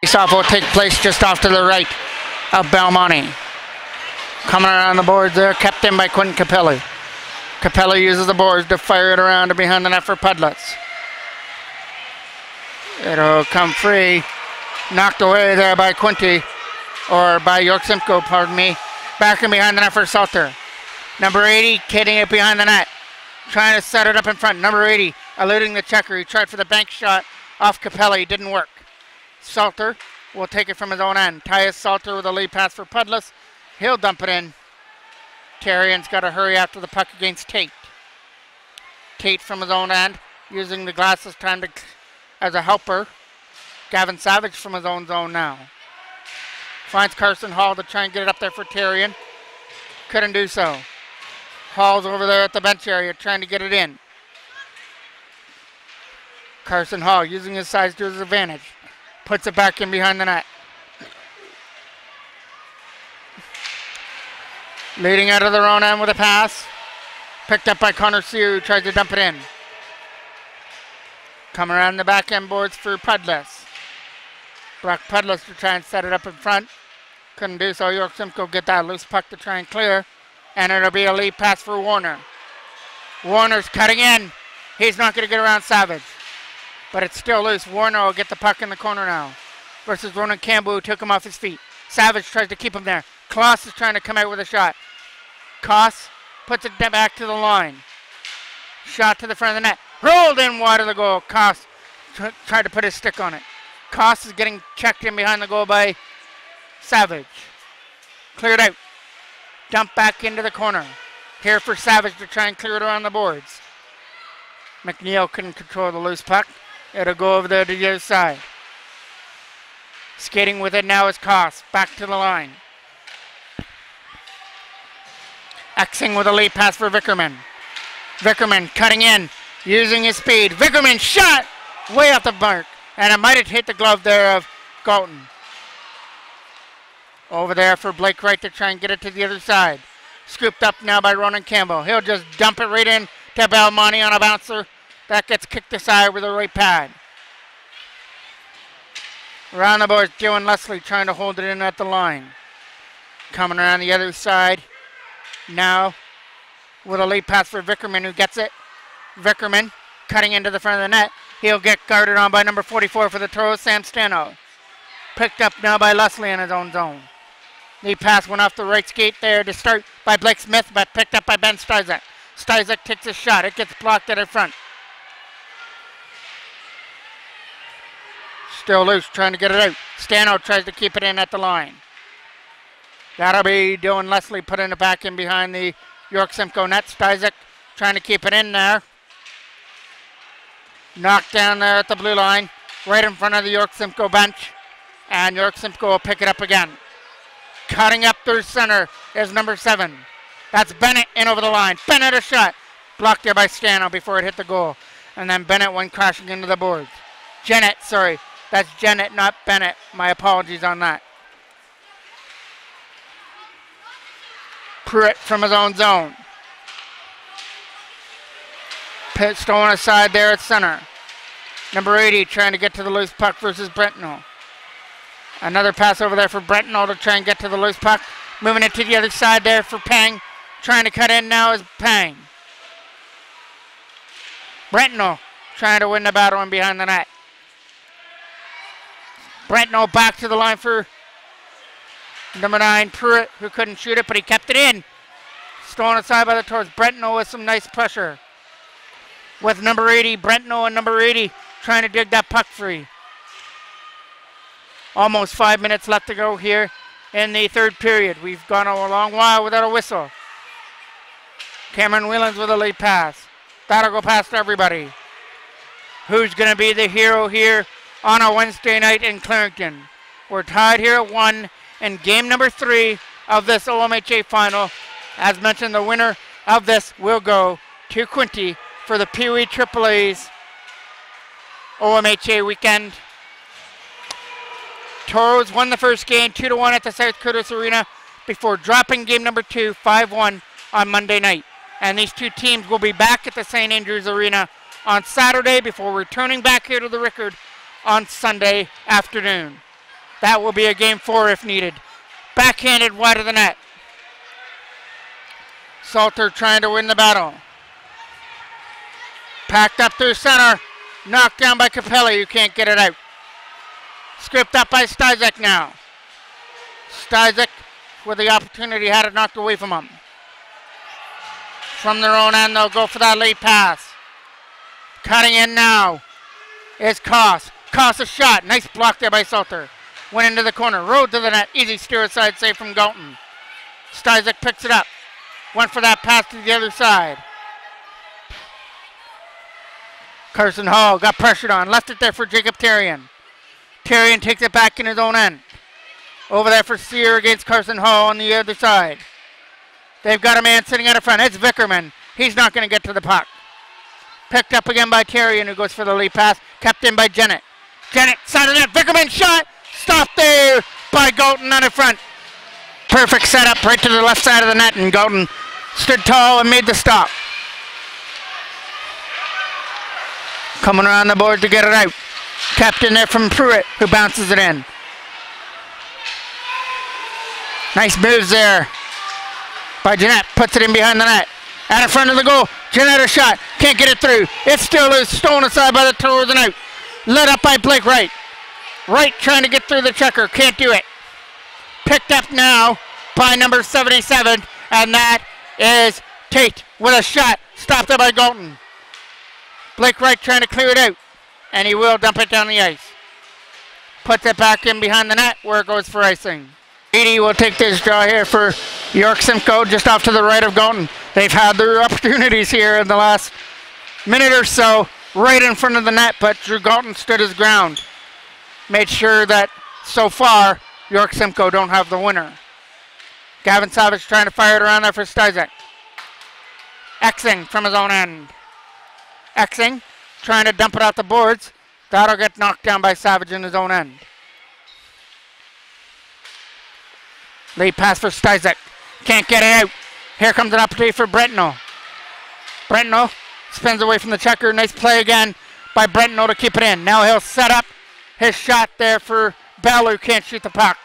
Speaker 2: Face-off will take place just off to the right of Belmonte. Coming around the boards there, kept in by Quentin Capelli. Capelli uses the boards to fire it around to behind the net for Pudlitz. It'll come free. Knocked away there by Quinty, or by York Simcoe, pardon me. Back in behind the net for Salter. Number 80, kidding it behind the net. Trying to set it up in front. Number 80, eluding the checker. He tried for the bank shot off Capelli, didn't work. Salter will take it from his own end. Tyus Salter with a lead pass for Pudlitz. He'll dump it in. Terrian's got to hurry after the puck against Tate. Tate from his own end, using the glasses time to, as a helper. Gavin Savage from his own zone now. Finds Carson Hall to try and get it up there for Terrian. Couldn't do so. Hall's over there at the bench area trying to get it in. Carson Hall using his size to his advantage. Puts it back in behind the net. Leading out of their own end with a pass. Picked up by Connor Sear, who tries to dump it in. Coming around the back end boards for Pudlitz. Brock Pudlitz to try and set it up in front. Couldn't do so. York Simcoe get that loose puck to try and clear. And it'll be a lead pass for Warner. Warner's cutting in. He's not going to get around Savage. But it's still loose. Warner will get the puck in the corner now. Versus Ronan Campbell, who took him off his feet. Savage tries to keep him there. Kloss is trying to come out with a shot. Koss puts it back to the line. Shot to the front of the net. Rolled in wide of the goal. Koss tried to put his stick on it. Koss is getting checked in behind the goal by Savage. Cleared out. Dumped back into the corner. Here for Savage to try and clear it around the boards. McNeil couldn't control the loose puck. It'll go over there to the other side. Skating with it now is Koss. Back to the line. Xing with a lead pass for Vickerman. Vickerman cutting in, using his speed. Vickerman shot way off the mark. And it might have hit the glove there of Galton. Over there for Blake Wright to try and get it to the other side. Scooped up now by Ronan Campbell. He'll just dump it right in to Belmonte on a bouncer. That gets kicked aside with a right pad. Around the boards, Joe and Leslie trying to hold it in at the line. Coming around the other side. Now with a lead pass for Vickerman, who gets it. Vickerman cutting into the front of the net. He'll get guarded on by number 44 for the Toros, Sam Stano. Picked up now by Leslie in his own zone. Lead pass went off the right skate there to start by Blake Smith, but picked up by Ben Stizek. Stizek takes a shot. It gets blocked at the front. Still loose, trying to get it out. Stano tries to keep it in at the line. That'll be Dylan Leslie putting it back in behind the York Simcoe net. Stizek trying to keep it in there. Knocked down there at the blue line, right in front of the York Simcoe bench. And York Simcoe will pick it up again. Cutting up through center is number 7. That's Bennett in over the line. Bennett a shot. Blocked there by Stano before it hit the goal. And then Bennett went crashing into the boards. Jennett, sorry. That's Jennett, not Bennett. My apologies on that. Pruitt from his own zone. Pitt stolen aside there at center. Number 80 trying to get to the loose puck versus Brentnell. Another pass over there for Brentnell to try and get to the loose puck. Moving it to the other side there for Pang. Trying to cut in now is Pang. Brentnell trying to win the battle in behind the net. Brentnell back to the line for number 9, Pruitt, who couldn't shoot it, but he kept it in. Stolen aside by the Toros. Brentnell with some nice pressure. With number 80, Brentnell and number 80 trying to dig that puck free. Almost 5 minutes left to go here in the third period. We've gone a long while without a whistle. Cameron Whelans with a late pass. That'll go past everybody. Who's going to be the hero here on a Wednesday night in Clarington? We're tied here at 1 in game number 3 of this OMHA final. As mentioned, the winner of this will go to Quinte for the Pee Wee AAA's OMHA weekend. Toros won the first game 2-1 at the South Curtis Arena before dropping game number 2 5-1 on Monday night. And these two teams will be back at the St. Andrews Arena on Saturday before returning back here to the Rickard on Sunday afternoon. That will be a game 4 if needed. Backhanded wide of the net. Salter trying to win the battle. Packed up through center. Knocked down by Capelli, who can't get it out. Scooped up by Stizek now. Stizek with the opportunity had it knocked away from him. From their own end, they'll go for that late pass. Cutting in now is Koss. Koss a shot. Nice block there by Salter. Went into the corner. Rode to the net. Easy steer aside save from Galton. Stizek picks it up. Went for that pass to the other side. Carson Hall got pressured on. Left it there for Jacob Terrian. Terrian takes it back in his own end. Over there for Sear against Carson Hall on the other side. They've got a man sitting out in front. It's Vickerman. He's not going to get to the puck. Picked up again by Terrian, who goes for the lead pass. Kept in by Jennett. Jennett, side of net. Vickerman shot. Stopped there by Galton on the front. Perfect setup right to the left side of the net, and Galton stood tall and made the stop. Coming around the board to get it out. Kept in there from Pruitt, who bounces it in. Nice moves there by Jeanette. Puts it in behind the net. Out in front of the goal. Jeanette a shot. Can't get it through. It still is stolen aside by the Toros and out. Led up by Blake Wright. Wright trying to get through the checker. Can't do it. Picked up now by number 77. And that is Tate with a shot. Stopped there by Galton. Blake Wright trying to clear it out. And he will dump it down the ice. Puts it back in behind the net where it goes for icing. 80 will take this draw here for York Simcoe just off to the right of Galton. They've had their opportunities here in the last minute or so right in front of the net, but Drew Galton stood his ground. Made sure that so far York Simcoe don't have the winner. Gavin Savage trying to fire it around there for Stizek. Exing from his own end. Exing trying to dump it out the boards. That'll get knocked down by Savage in his own end. Late pass for Stizek. Can't get it out. Here comes an opportunity for Brentno. Brentno spins away from the checker. Nice play again by Brentno to keep it in. Now he'll set up his shot there for Bell, who can't shoot the puck.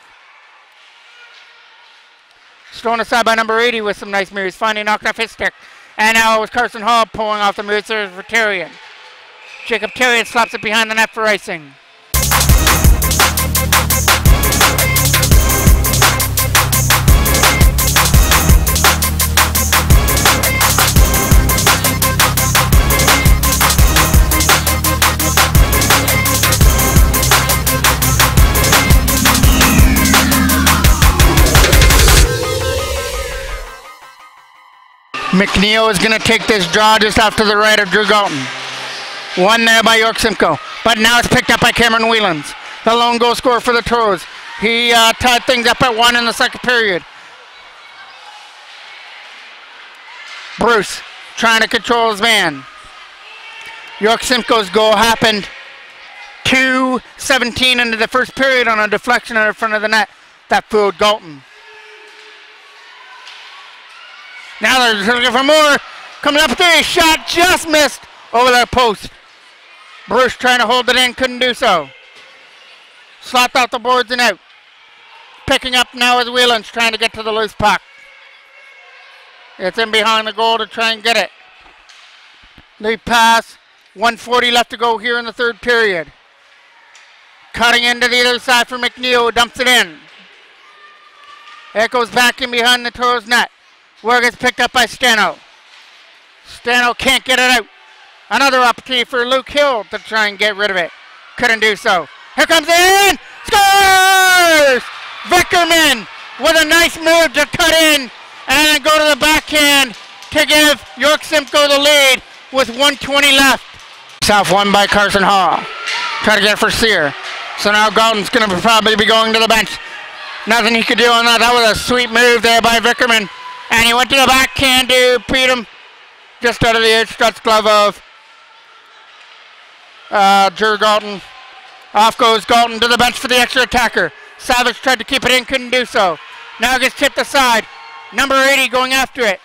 Speaker 2: Thrown aside by number 80 with some nice moves. Finally knocked off his stick. And now it was Carson Hall pulling off the moves there for Terrian. Jacob Terrian slaps it behind the net for icing. McNeil is going to take this draw just off to the right of Drew Galton. One there by York Simcoe. But now it's picked up by Cameron Whelans. The lone goal scorer for the Toros. He tied things up at 1 in the second period. Bruce trying to control his man. York Simcoe's goal happened 2:17 into the first period on a deflection in front of the net that fooled Galton. Now they're looking for more. Coming up there, shot just missed over that post. Bruce trying to hold it in, couldn't do so. Slapped out the boards and out. Picking up now is Whelans trying to get to the loose puck. It's in behind the goal to try and get it. Lead pass. 1:40 left to go here in the third period. Cutting into the other side for McNeil, who dumps it in. It goes back in behind the Toros net. Where it gets picked up by Stano. Stano can't get it out. Another opportunity for Luke Hill to try and get rid of it. Couldn't do so. Here comes in. Scores! Vickerman with a nice move to cut in and then go to the backhand to give York Simcoe the lead with 1:20 left. South won by Carson Hall. Try to get it for Sear. So now Galton's going to probably be going to the bench. Nothing he could do on that. That was a sweet move there by Vickerman. And he went to the backhand to beat him just out of the outstretched glove of Drew Galton. Off goes Galton to the bench for the extra attacker. Savage tried to keep it in, couldn't do so. Now it gets tipped aside. Number 80 going after it.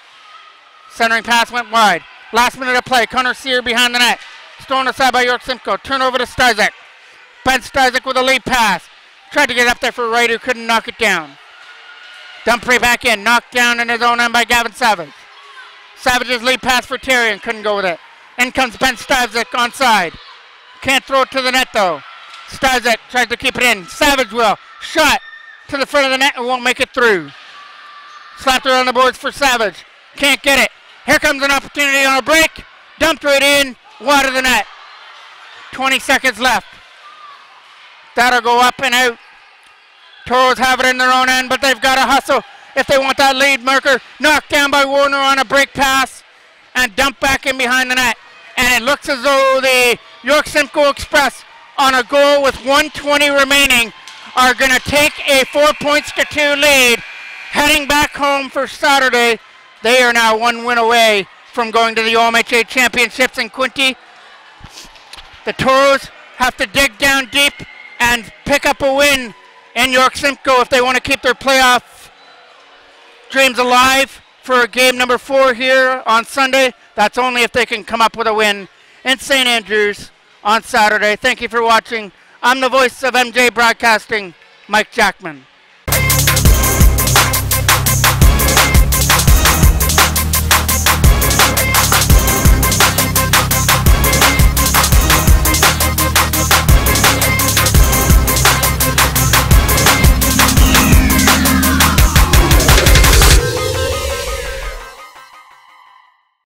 Speaker 2: Centering pass went wide. Last minute of play. Connor Sear behind the net. Stolen aside by York Simcoe. Turnover to Stizek. Ben Stizek with a lead pass. Tried to get up there for Wright, who couldn't knock it down. Dumphrey back in. Knocked down in his own end by Gavin Savage. Savage's lead pass for Terry and couldn't go with it. In comes Ben Stizek onside. Can't throw it to the net though. Stizek tries to keep it in. Savage will. Shot to the front of the net and won't make it through. Slapped it on the boards for Savage. Can't get it. Here comes an opportunity on a break. Dumped right in. Wide of the net. 20 seconds left. That'll go up and out. Toros have it in their own end, but they've got to hustle if they want that lead marker. Knocked down by Warner on a break pass and dumped back in behind the net. And it looks as though the York Simcoe Express on a goal with 1:20 remaining are going to take a 4-2 lead. Heading back home for Saturday. They are now 1 win away from going to the OMHA Championships in Quinte. The Toros have to dig down deep and pick up a win in York Simcoe if they want to keep their playoff dreams alive for game number 4 here on Sunday. That's only if they can come up with a win in St. Andrews on Saturday. Thank you for watching. I'm the voice of MJ Broadcasting, Mike Jackman.